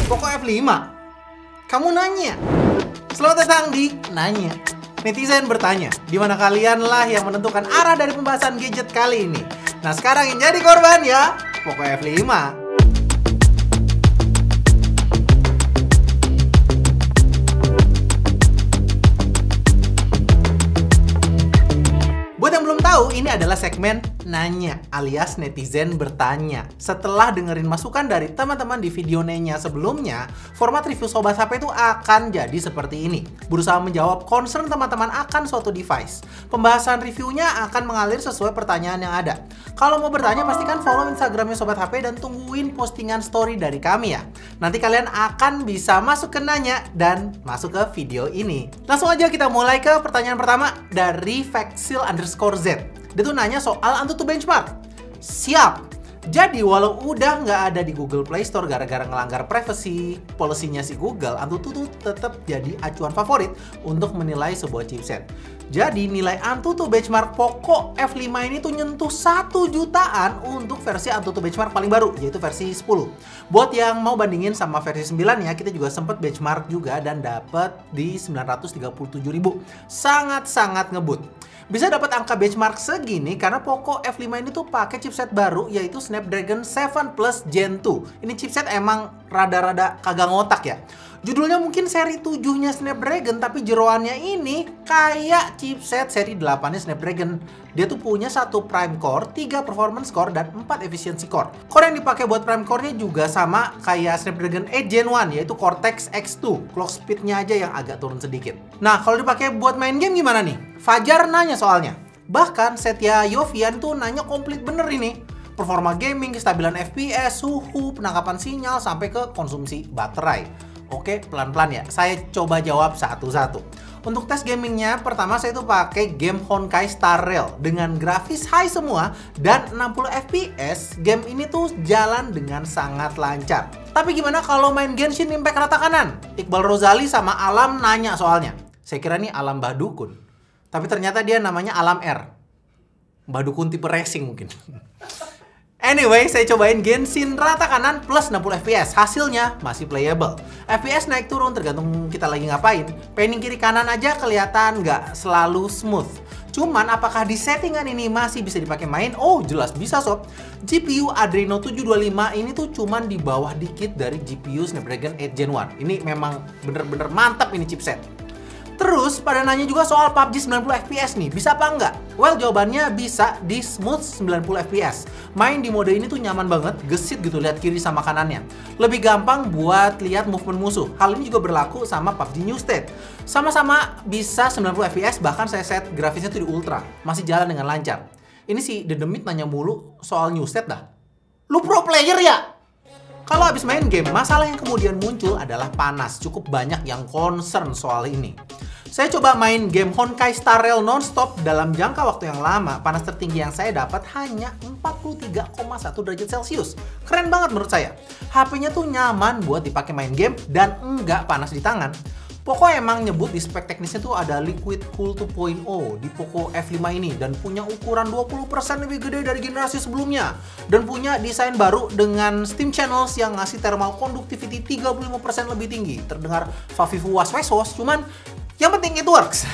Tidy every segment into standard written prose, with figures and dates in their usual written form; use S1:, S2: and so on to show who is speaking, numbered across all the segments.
S1: Poco F5? Kamu nanya? Selamat datang di Nanya. Netizen bertanya, di mana kalian lah yang menentukan arah dari pembahasan gadget kali ini. Nah, sekarang yang jadi korban ya, Poco F5. Buat yang belum tahu, ini adalah segmen Nanya alias netizen bertanya. Setelah dengerin masukan dari teman-teman di video Nanya sebelumnya, format review Sobat HP itu akan jadi seperti ini. Berusaha menjawab concern teman-teman akan suatu device. Pembahasan reviewnya akan mengalir sesuai pertanyaan yang ada. Kalau mau bertanya, pastikan follow Instagramnya Sobat HP dan tungguin postingan story dari kami ya. Nanti kalian akan bisa masuk ke Nanya dan masuk ke video ini. Langsung aja kita mulai ke pertanyaan pertama dari Vexil_Z. Dia tuh nanya soal AnTuTu benchmark. Siap! Jadi walau udah nggak ada di Google Play Store gara-gara ngelanggar privacy policy-nya si Google, AnTuTu tuh tetap jadi acuan favorit untuk menilai sebuah chipset. Jadi nilai AnTuTu benchmark Poco F5 ini tuh nyentuh 1 jutaan untuk versi AnTuTu benchmark paling baru, yaitu versi 10. Buat yang mau bandingin sama versi 9 ya, kita juga sempat benchmark juga dan dapat di 937.000. Sangat-sangat ngebut. Bisa dapat angka benchmark segini karena Poco F5 ini tuh pakai chipset baru yaitu Snapdragon 7 Plus Gen 2. Ini chipset emang rada-rada kagak ngotak ya. Judulnya mungkin seri 7-nya Snapdragon, tapi jeroannya ini kayak chipset seri 8-nya Snapdragon. Dia tuh punya 1 prime core, 3 performance core, dan 4 efficiency core. Core yang dipakai buat prime core-nya juga sama kayak Snapdragon 8 Gen 1, yaitu Cortex X2. Clock speed-nya aja yang agak turun sedikit. Nah, kalau dipakai buat main game gimana nih? Fajar nanya soalnya. Bahkan Setia Yovian tuh nanya komplit bener ini. Performa gaming, kestabilan FPS, suhu, penangkapan sinyal, sampai ke konsumsi baterai. Oke, pelan-pelan ya. Saya coba jawab satu-satu. Untuk tes gamingnya, pertama saya tuh pakai game Honkai Star Rail dengan grafis high semua dan 60 FPS. Game ini tuh jalan dengan sangat lancar. Tapi gimana kalau main Genshin Impact rata kanan? Iqbal Rozali sama Alam nanya soalnya. Saya kira nih Alam Mbah Dukun. Tapi ternyata dia namanya Alam R. Mbah Dukun tipe racing mungkin. Anyway, saya cobain Genshin rata kanan plus 60 FPS. Hasilnya masih playable. FPS naik turun tergantung kita lagi ngapain. Panning kiri kanan aja kelihatan nggak selalu smooth. Cuman apakah di settingan ini masih bisa dipakai main? Oh, jelas bisa sob. GPU Adreno 725 ini tuh cuman di bawah dikit dari GPU Snapdragon 8 Gen 1. Ini memang bener-bener mantap ini chipset. Terus pada nanya juga soal PUBG 90 FPS nih, bisa apa enggak? Well, jawabannya bisa di smooth 90 FPS. Main di mode ini tuh nyaman banget, gesit gitu lihat kiri sama kanannya. Lebih gampang buat lihat movement musuh. Hal ini juga berlaku sama PUBG New State. Sama-sama bisa 90 FPS, bahkan saya set grafisnya tuh di ultra. Masih jalan dengan lancar. Ini si Dedemit nanya mulu soal New State dah. Lu pro player ya? Kalau habis main game, masalah yang kemudian muncul adalah panas. Cukup banyak yang concern soal ini. Saya coba main game Honkai Star Rail nonstop dalam jangka waktu yang lama. Panas tertinggi yang saya dapat hanya 43,1 derajat Celcius. Keren banget menurut saya. HP-nya tuh nyaman buat dipakai main game dan enggak panas di tangan. Poco emang nyebut di spek teknisnya tuh ada Liquid Cool 2.0 di Poco F5 ini dan punya ukuran 20% lebih gede dari generasi sebelumnya dan punya desain baru dengan steam channels yang ngasih thermal conductivity 35% lebih tinggi. Terdengar fafifu was-wesos, cuman yang penting it works.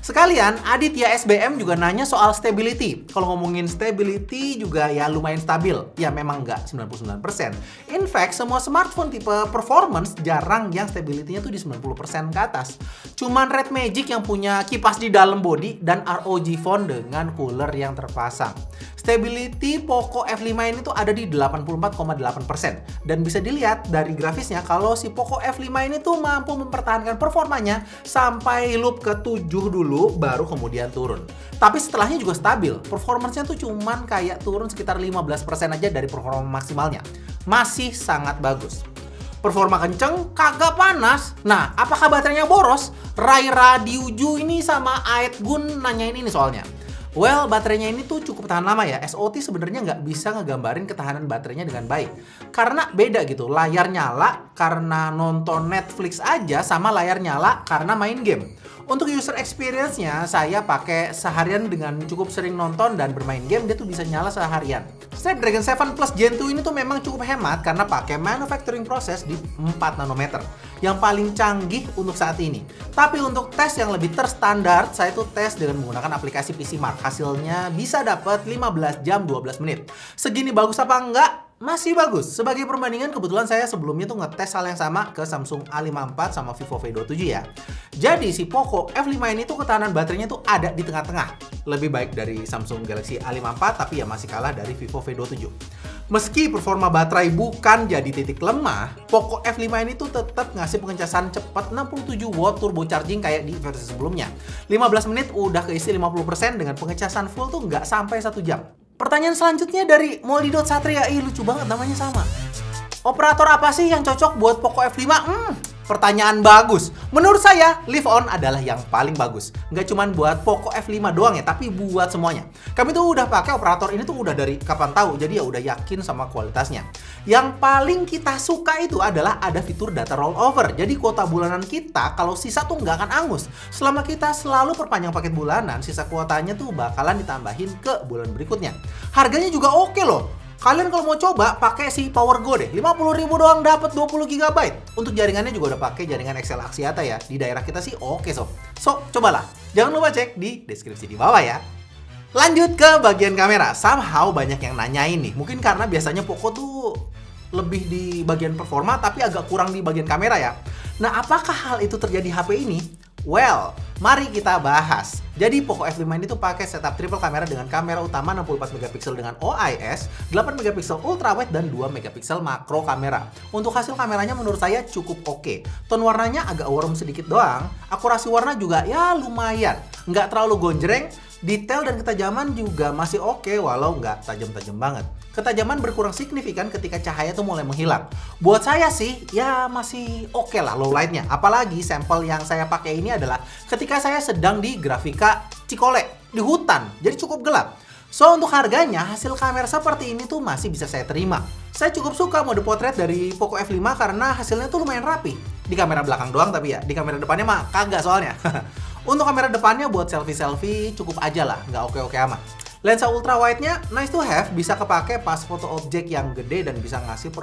S1: Sekalian, Aditya SBM juga nanya soal stability. Kalau ngomongin stability juga ya lumayan stabil. Ya memang nggak 99%. In fact, semua smartphone tipe performance jarang yang stability-nya tuh di 90% ke atas. Cuman Red Magic yang punya kipas di dalam body dan ROG Phone dengan cooler yang terpasang. Stability Poco F5 ini tuh ada di 84,8%. Dan bisa dilihat dari grafisnya kalau si Poco F5 ini tuh mampu mempertahankan performanya sampai loop ke-7 dulu, baru kemudian turun. Tapi setelahnya juga stabil. Performance-nya tuh cuman kayak turun sekitar 15% aja dari performa maksimalnya. Masih sangat bagus. Performa kenceng, kagak panas. Nah, apakah baterainya boros? Rai Radiuju ini sama Aetgun nanyain ini soalnya. Well, baterainya ini tuh cukup tahan lama ya. SOT sebenarnya nggak bisa ngegambarin ketahanan baterainya dengan baik. Karena beda gitu, layar nyala karena nonton Netflix aja sama layar nyala karena main game. Untuk user experience-nya, saya pakai seharian dengan cukup sering nonton dan bermain game, dia tuh bisa nyala seharian. Snapdragon 7 Plus Gen 2 ini tuh memang cukup hemat karena pakai manufacturing process di 4 nanometer yang paling canggih untuk saat ini. Tapi untuk tes yang lebih terstandar, saya tuh tes dengan menggunakan aplikasi PC Mark. Hasilnya bisa dapat 15 jam 12 menit. Segini bagus apa enggak? Masih bagus. Sebagai perbandingan, kebetulan saya sebelumnya tuh ngetes hal yang sama ke Samsung A54 sama Vivo V27 ya. Jadi si Poco F5 ini tuh ketahanan baterainya tuh ada di tengah-tengah. Lebih baik dari Samsung Galaxy A54 tapi ya masih kalah dari Vivo V27. Meski performa baterai bukan jadi titik lemah, Poco F5 ini tuh tetap ngasih pengecasan cepat 67 watt turbo charging kayak di versi sebelumnya. 15 menit udah keisi 50% dengan pengecasan full tuh nggak sampai 1 jam. Pertanyaan selanjutnya dari Molidot Satria. Lucu banget namanya sama. Operator apa sih yang cocok buat Poco F5? Pertanyaan bagus. Menurut saya, Live On adalah yang paling bagus. Nggak cuma buat Poco F5 doang ya, tapi buat semuanya. Kami tuh udah pakai operator ini tuh udah dari kapan tahu, jadi ya udah yakin sama kualitasnya. Yang paling kita suka itu adalah ada fitur data rollover. Jadi kuota bulanan kita kalau sisa tuh nggak akan angus. Selama kita selalu perpanjang paket bulanan, sisa kuotanya tuh bakalan ditambahin ke bulan berikutnya. Harganya juga oke loh. Kalian kalau mau coba pakai si PowerGo deh, 50.000 doang dapat 20 GB. Untuk jaringannya juga udah pakai jaringan XL Axiata ya. Di daerah kita sih oke sob. So, cobalah. Jangan lupa cek di deskripsi di bawah ya. Lanjut ke bagian kamera. Somehow banyak yang nanyain nih. Mungkin karena biasanya Poco tuh lebih di bagian performa tapi agak kurang di bagian kamera ya. Nah, apakah hal itu terjadi HP ini? Well, mari kita bahas. Jadi Poco F5 ini tuh pakai setup triple kamera dengan kamera utama 64 megapiksel dengan OIS, 8 megapiksel ultrawide dan 2 megapiksel makro kamera. Untuk hasil kameranya menurut saya cukup oke. Tone warnanya agak warm sedikit doang. Akurasi warna juga ya lumayan. Nggak terlalu gonjreng. Detail dan ketajaman juga masih oke walau nggak tajam-tajam banget. Ketajaman berkurang signifikan ketika cahaya tuh mulai menghilang. Buat saya sih, ya masih oke lah low light-nya. Apalagi sampel yang saya pakai ini adalah ketika saya sedang di Grafika Cikole, di hutan, jadi cukup gelap. So, untuk harganya, hasil kamera seperti ini tuh masih bisa saya terima. Saya cukup suka mode potret dari Poco F5 karena hasilnya tuh lumayan rapi. Di kamera belakang doang tapi ya, di kamera depannya mah kagak soalnya. Untuk kamera depannya buat selfie-selfie cukup aja lah, nggak oke-oke amat. Lensa ultra wide-nya nice to have, bisa kepake pas foto objek yang gede dan bisa ngasih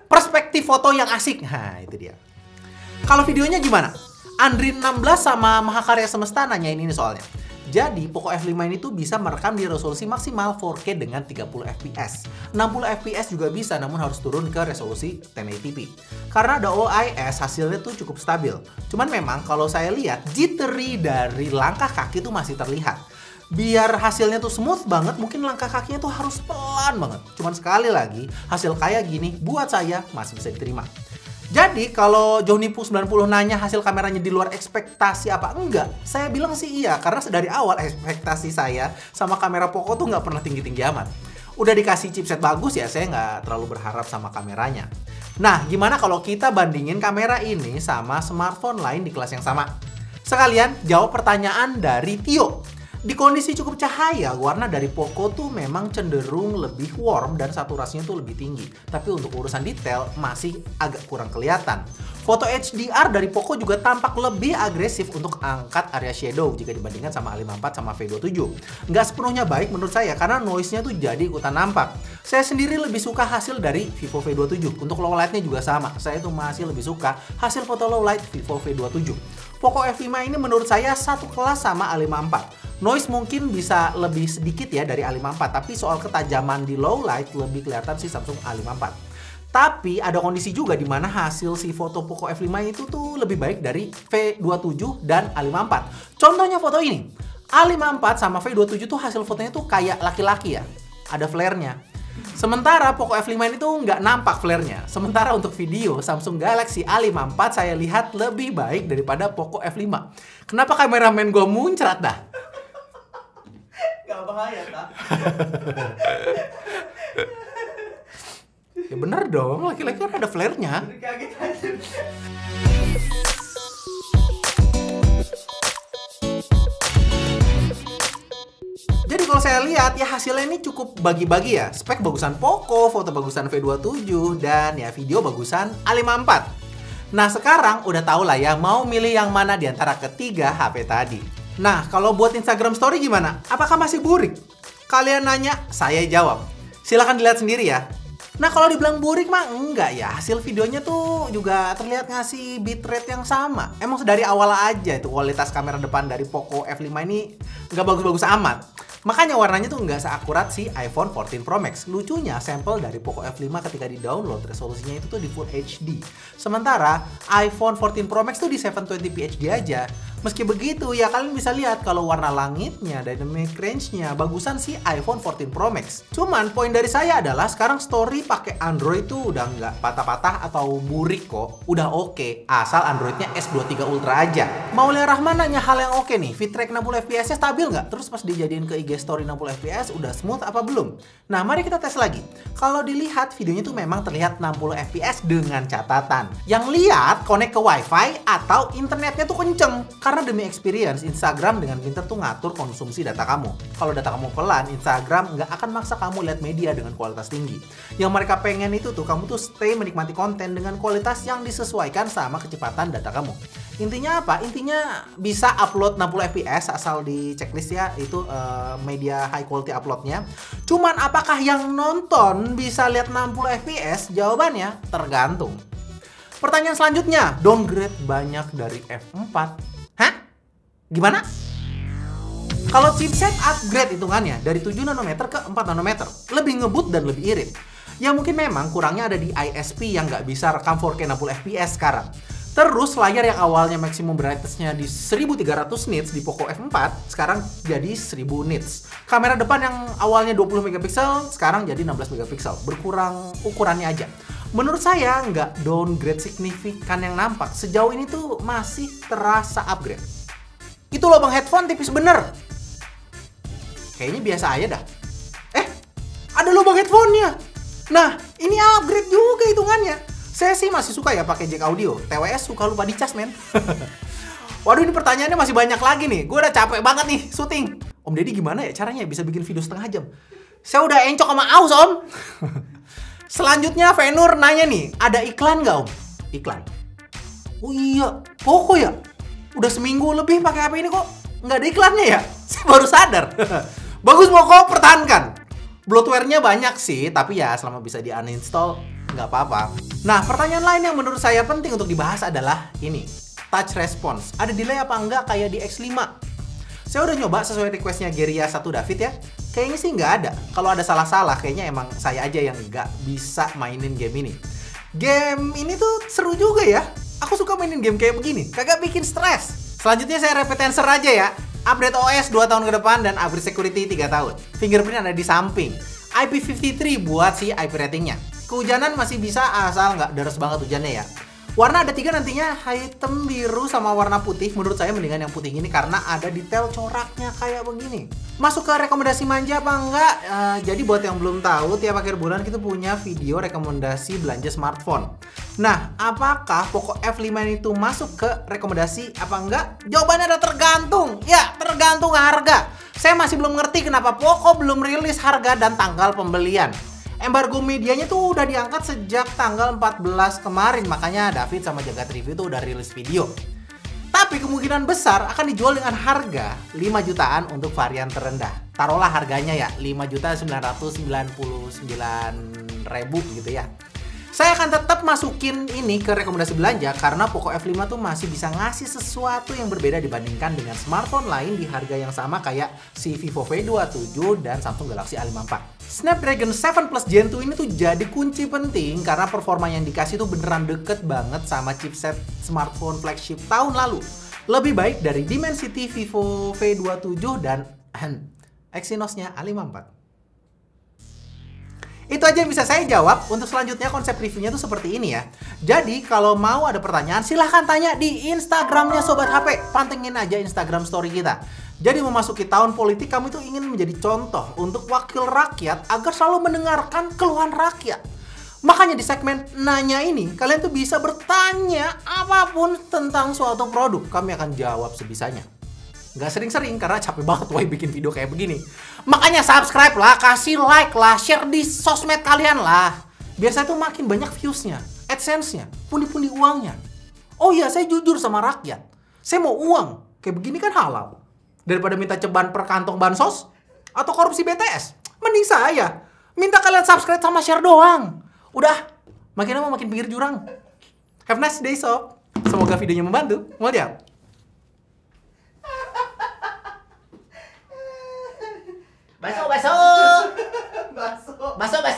S1: perspektif foto yang asik. Nah, itu dia. Kalau videonya gimana? Andrin 16 sama Mahakarya Semesta nanyain ini soalnya. Jadi, Poco F5 ini tuh bisa merekam di resolusi maksimal 4K dengan 30 fps. 60 fps juga bisa, namun harus turun ke resolusi 1080p. Karena ada OIS, hasilnya tuh cukup stabil. Cuman memang kalau saya lihat, jittery dari langkah kaki tuh masih terlihat. Biar hasilnya tuh smooth banget, mungkin langkah kakinya tuh harus pelan banget. Cuman sekali lagi, hasil kayak gini buat saya masih bisa diterima. Jadi kalau Jonipu 90 nanya hasil kameranya di luar ekspektasi apa enggak, saya bilang sih iya, karena dari awal ekspektasi saya sama kamera Poco tuh nggak pernah tinggi-tinggi amat. Udah dikasih chipset bagus ya, saya nggak terlalu berharap sama kameranya. Nah, gimana kalau kita bandingin kamera ini sama smartphone lain di kelas yang sama? Sekalian jawab pertanyaan dari Tio. Di kondisi cukup cahaya, warna dari Poco tuh memang cenderung lebih warm dan saturasinya tuh lebih tinggi. Tapi untuk urusan detail masih agak kurang kelihatan. Foto HDR dari Poco juga tampak lebih agresif untuk angkat area shadow jika dibandingkan sama A54 sama V27. Nggak sepenuhnya baik menurut saya karena noise-nya tuh jadi ikutan nampak. Saya sendiri lebih suka hasil dari Vivo V27. Untuk low light-nya juga sama. Saya tuh masih lebih suka hasil foto low light Vivo V27. Poco F5 ini menurut saya satu kelas sama A54. Noise mungkin bisa lebih sedikit ya dari A54, tapi soal ketajaman di low light lebih kelihatan sih Samsung A54. Tapi ada kondisi juga di mana hasil si foto Poco F5 itu tuh lebih baik dari V27 dan A54. Contohnya foto ini. A54 sama V27 tuh hasil fotonya tuh kayak laki-laki ya. Ada flare-nya. Sementara Poco F5 ini tuh nggak nampak flare-nya. Sementara untuk video, Samsung Galaxy A54 saya lihat lebih baik daripada Poco F5. Kenapa kameramen gue muncrat dah?
S2: Gak bahaya, tak?
S1: Ya bener dong, laki-laki kan ada flare-nya.
S2: Kaget aja.
S1: Jadi kalau saya lihat ya hasilnya ini cukup bagi-bagi ya. Spek bagusan Poco, foto bagusan V27, dan ya video bagusan A54. Nah, sekarang udah tau lah ya mau milih yang mana di antara ketiga HP tadi. Nah, kalau buat Instagram Story gimana? Apakah masih burik? Kalian nanya, saya jawab. Silahkan dilihat sendiri ya. Nah, kalau dibilang burik mah enggak ya. Hasil videonya tuh juga terlihat ngasih bitrate yang sama. Emang dari awal aja itu kualitas kamera depan dari Poco F5 ini nggak bagus-bagus amat. Makanya warnanya tuh nggak seakurat si iPhone 14 Pro Max. Lucunya, sampel dari Poco F5 ketika di-download, resolusinya itu tuh di Full HD. Sementara iPhone 14 Pro Max tuh di 720p HD aja. Meski begitu, ya kalian bisa lihat kalau warna langitnya, dynamic range-nya bagusan si iPhone 14 Pro Max. Cuman, poin dari saya adalah sekarang Story pakai Android tuh udah nggak patah-patah atau burik kok. Udah oke, asal Androidnya S23 Ultra aja. Maulia Rahman nanya hal yang oke nih, bitrate 60 fps-nya stabil nggak? Terus pas dijadiin ke IG Story 60 fps, udah smooth apa belum? Nah, mari kita tes lagi. Kalau dilihat, videonya tuh memang terlihat 60 fps dengan catatan. Yang lihat, connect ke WiFi atau internetnya tuh kenceng. Karena demi experience, Instagram dengan pinter tuh ngatur konsumsi data kamu. Kalau data kamu pelan, Instagram nggak akan maksa kamu lihat media dengan kualitas tinggi. Yang mereka pengen itu tuh, kamu tuh stay menikmati konten dengan kualitas yang disesuaikan sama kecepatan data kamu. Intinya apa? Intinya bisa upload 60 fps asal di checklist ya, itu media high quality uploadnya. Cuman apakah yang nonton bisa lihat 60 fps? Jawabannya tergantung. Pertanyaan selanjutnya, downgrade banyak dari F4. Hah? Gimana? Kalau chipset upgrade hitungannya dari 7 nanometer ke 4 nanometer, lebih ngebut dan lebih irit. Ya mungkin memang kurangnya ada di ISP yang nggak bisa rekam 4K 60 fps sekarang. Terus layar yang awalnya maksimum brightness-nya di 1300 nits di Poco F4 sekarang jadi 1000 nits. Kamera depan yang awalnya 20 megapiksel sekarang jadi 16 megapiksel. Berkurang ukurannya aja. Menurut saya nggak downgrade signifikan yang nampak. Sejauh ini tuh masih terasa upgrade. Itu lubang headphone tipis bener. Kayaknya biasa aja dah. Ada lubang headphone-nya. Nah, ini upgrade juga hitungannya. Saya sih masih suka ya pakai jack audio. TWS suka lupa dicas, men. Waduh, ini pertanyaannya masih banyak lagi nih. Gue udah capek banget nih syuting. Om Deddy gimana ya caranya bisa bikin video setengah jam? Saya udah encok sama aus, Om. Selanjutnya Venur nanya nih, ada iklan nggak, Om? Iklan? Oh iya, Poco ya? Udah seminggu lebih pakai HP ini kok nggak ada iklannya ya? Saya baru sadar. Bagus Poco, pertahankan. Bloatware-nya banyak sih, tapi ya selama bisa di uninstall nggak apa-apa. Nah, pertanyaan lain yang menurut saya penting untuk dibahas adalah ini, touch response. Ada delay apa enggak kayak di X5? Saya udah nyoba sesuai requestnya Geria 1 David ya. Kayaknya sih nggak ada. Kalau ada salah-salah, kayaknya emang saya aja yang nggak bisa mainin game ini. Game ini tuh seru juga ya. Aku suka mainin game kayak begini, kagak bikin stres. Selanjutnya saya repeat answer aja ya. Update OS 2 tahun ke depan dan upgrade security 3 tahun. Fingerprint ada di samping. IP53 buat si IP ratingnya. Kehujanan masih bisa asal nggak deres banget hujannya ya. Warna ada 3 nantinya, hitam, biru, sama warna putih. Menurut saya mendingan yang putih ini karena ada detail coraknya kayak begini. Masuk ke rekomendasi manja apa enggak? Jadi buat yang belum tahu, tiap akhir bulan kita punya video rekomendasi belanja smartphone. Nah, apakah Poco F5 itu masuk ke rekomendasi apa enggak? Jawabannya ada tergantung. Ya, tergantung harga. Saya masih belum ngerti kenapa Poco belum rilis harga dan tanggal pembelian. Embargo medianya tuh udah diangkat sejak tanggal 14 kemarin, makanya David sama Jagat Review tuh udah rilis video. Tapi kemungkinan besar akan dijual dengan harga 5 jutaan untuk varian terendah. Taruhlah harganya ya 5.999.000 gitu ya. Saya akan tetap masukin ini ke rekomendasi belanja karena Poco F5 tuh masih bisa ngasih sesuatu yang berbeda dibandingkan dengan smartphone lain di harga yang sama kayak si Vivo V27 dan Samsung Galaxy A54. Snapdragon 7 Plus Gen 2 ini tuh jadi kunci penting karena performa yang dikasih tuh beneran deket banget sama chipset smartphone flagship tahun lalu. Lebih baik dari Dimensity Vivo V27 dan Exynos-nya A54. Itu aja yang bisa saya jawab. Untuk selanjutnya konsep reviewnya tuh seperti ini ya. Jadi kalau mau ada pertanyaan silahkan tanya di Instagramnya Sobat HP. Pantengin aja Instagram story kita. Jadi memasuki tahun politik, kami tuh ingin menjadi contoh untuk wakil rakyat agar selalu mendengarkan keluhan rakyat. Makanya di segmen Nanya ini kalian tuh bisa bertanya apapun tentang suatu produk. Kami akan jawab sebisanya. Nggak sering-sering karena capek banget woy bikin video kayak begini. Makanya subscribe lah, kasih like lah, share di sosmed kalian lah. Biar saya tuh makin banyak views-nya, AdSense-nya, pundi-pundi uangnya. Oh iya, saya jujur sama rakyat. Saya mau uang. Kayak begini kan halal. Daripada minta ceban per kantong bansos atau korupsi BTS. Mending saya minta kalian subscribe sama share doang. Udah, makin lama makin pinggir jurang. Have a nice day, sob. Semoga videonya membantu. Mau lihat?
S3: Masuk, masuk.
S2: Masuk.
S3: Masuk, masuk.